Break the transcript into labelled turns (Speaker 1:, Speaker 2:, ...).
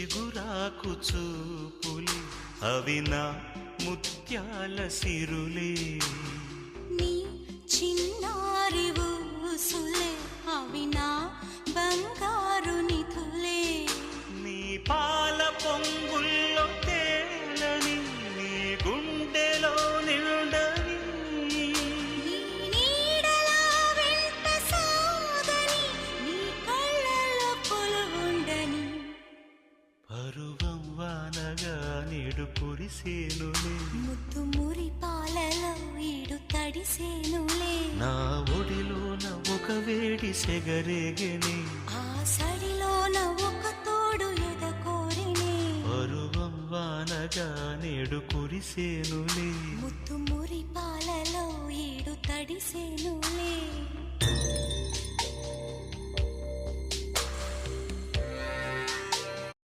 Speaker 1: చిగురాకు చూపులే అవి నా ముత్యాల సిరులే.
Speaker 2: నీ చిన్నారి ఊసులే అవి నా బంగారు నిధులే.
Speaker 1: నీ పాల పొంగుల్లో తేలని నీ గుండెలో నిండని.
Speaker 2: నీ నీడలా వెంట సాగని నీ కళ్ళలో కొలువుండని.
Speaker 1: పరువం వానగా నేడు కురిసేనులే.
Speaker 2: ముద్దు మురి పాలలో ఈడు తడిసేనులే.
Speaker 1: నా ఒడిలోన ఒక వేడి సెగరేగని.
Speaker 2: ఆ సడిలోన ఒక తోడు ఎదకోరినే.
Speaker 1: పరువం వానగా నేడు కురిసేనులే.
Speaker 2: ముద్దు మురి పాలలో ఈడు తడిసేనులే.